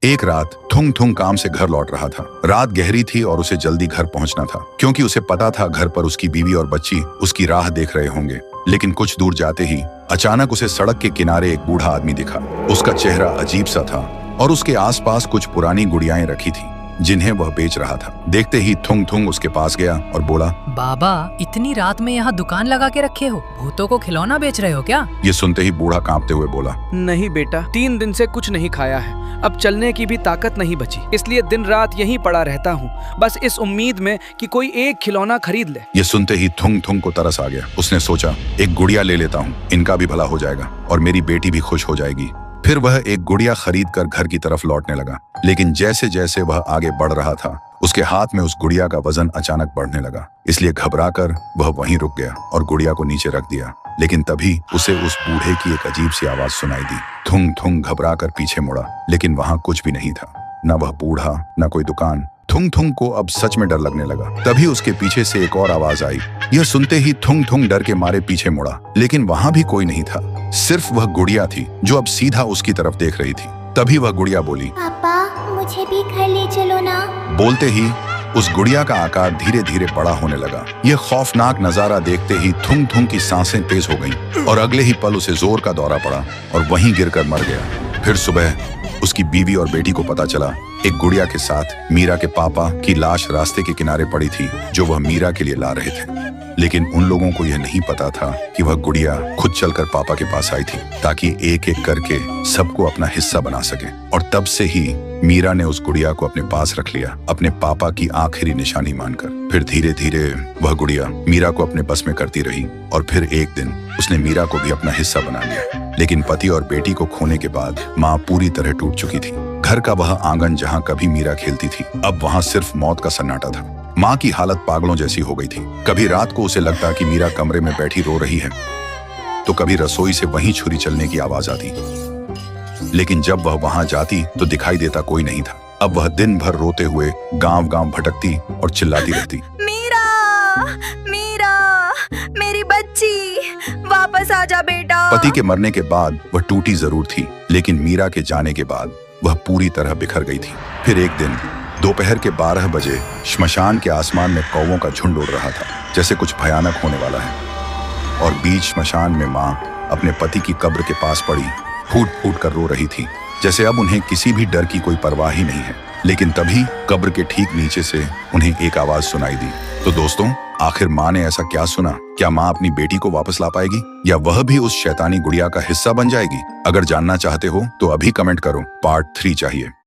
एक रात थुंग थुंग काम से घर लौट रहा था। रात गहरी थी और उसे जल्दी घर पहुंचना था, क्योंकि उसे पता था घर पर उसकी बीवी और बच्ची उसकी राह देख रहे होंगे। लेकिन कुछ दूर जाते ही अचानक उसे सड़क के किनारे एक बूढ़ा आदमी दिखा। उसका चेहरा अजीब सा था और उसके आसपास कुछ पुरानी गुड़ियाएं रखी थी जिन्हें वह बेच रहा था। देखते ही थुंग थुंग उसके पास गया और बोला, बाबा, इतनी रात में यहाँ दुकान लगा के रखे हो? भूतों को खिलौना बेच रहे हो क्या? ये सुनते ही बूढ़ा कांपते हुए बोला, नहीं बेटा, 3 दिन से कुछ नहीं खाया है। अब चलने की भी ताकत नहीं बची, इसलिए दिन रात यहीं पड़ा रहता हूँ, बस इस उम्मीद में कि कोई एक खिलौना खरीद ले। ये सुनते ही थुंग थुंग को तरस आ गया। उसने सोचा, एक गुड़िया ले लेता हूँ, इनका भी भला हो जाएगा और मेरी बेटी भी खुश हो जाएगी। फिर वह एक गुड़िया खरीद कर घर की तरफ लौटने लगा। लेकिन जैसे जैसे वह आगे बढ़ रहा था, उसके हाथ में उस गुड़िया का वजन अचानक बढ़ने लगा। इसलिए घबराकर वह वहीं रुक गया और गुड़िया को नीचे रख दिया। लेकिन तभी उसे उस बूढ़े की एक अजीब सी आवाज सुनाई दी। थुंग थुंग घबराकर पीछे मुड़ा, लेकिन वहां कुछ भी नहीं था, न वह बूढ़ा न कोई दुकान। थुंग थुंग को अब सच में डर लगने लगा। तभी उसके पीछे से एक और आवाज आई। यह सुनते ही थुंग थुंग डर के मारे पीछे मुड़ा, लेकिन वहां भी कोई नहीं था, सिर्फ वह गुड़िया थी जो अब सीधा उसकी तरफ देख रही थी। तभी वह गुड़िया बोली, पापा, मुझे भी घर ले चलो ना। बोलते ही उस गुड़िया का आकार धीरे धीरे बड़ा होने लगा। यह खौफनाक नजारा देखते ही थुंग थुंग की सांसें तेज हो गईं और अगले ही पल उसे जोर का दौरा पड़ा और वहीं गिरकर मर गया। फिर सुबह उसकी बीवी और बेटी को पता चला, एक गुड़िया के साथ मीरा के पापा की लाश रास्ते के किनारे पड़ी थी, जो वह मीरा के लिए ला रहे थे। लेकिन उन लोगों को यह नहीं पता था कि वह गुड़िया खुद चलकर पापा के पास आई थी, ताकि एक एक करके सबको अपना हिस्सा बना सके। और तब से ही मीरा ने उस गुड़िया को अपने पास रख लिया, अपने पापा की आखिरी निशानी मानकर। फिर धीरे धीरे वह गुड़िया मीरा को अपने बस में करती रही और फिर एक दिन उसने मीरा को भी अपना हिस्सा बना लिया। लेकिन पति और बेटी को खोने के बाद माँ पूरी तरह टूट चुकी थी। घर का वह आंगन जहाँ कभी मीरा खेलती थी, अब वहाँ सिर्फ मौत का सन्नाटा था। माँ की हालत पागलों जैसी हो गई थी। कभी रात को उसे लगता कि मीरा कमरे में बैठी रो रही है, तो कभी रसोई से वहीं छुरी चलने की आवाज आती। लेकिन जब वह वहां जाती तो दिखाई देता कोई नहीं था। अब वह दिन भर रोते हुए गांव गांव भटकती और चिल्लाती रहती, मीरा, मीरा, मेरी बच्ची, वापस आजा बेटा। पति के मरने के बाद वह टूटी जरूर थी, लेकिन मीरा के जाने के बाद वह पूरी तरह बिखर गई थी। फिर एक दिन दोपहर के 12 बजे श्मशान के आसमान में कौवों का झुंड उड़ रहा था, जैसे कुछ भयानक होने वाला है। और बीच श्मशान में माँ अपने पति की कब्र के पास पड़ी फूट फूट कर रो रही थी, जैसे अब उन्हें किसी भी डर की कोई परवाह ही नहीं है। लेकिन तभी कब्र के ठीक नीचे से उन्हें एक आवाज सुनाई दी। तो दोस्तों, आखिर माँ ने ऐसा क्या सुना? क्या माँ अपनी बेटी को वापस ला पाएगी, या वह भी उस शैतानी गुड़िया का हिस्सा बन जाएगी? अगर जानना चाहते हो तो अभी कमेंट करो, पार्ट 3 चाहिए।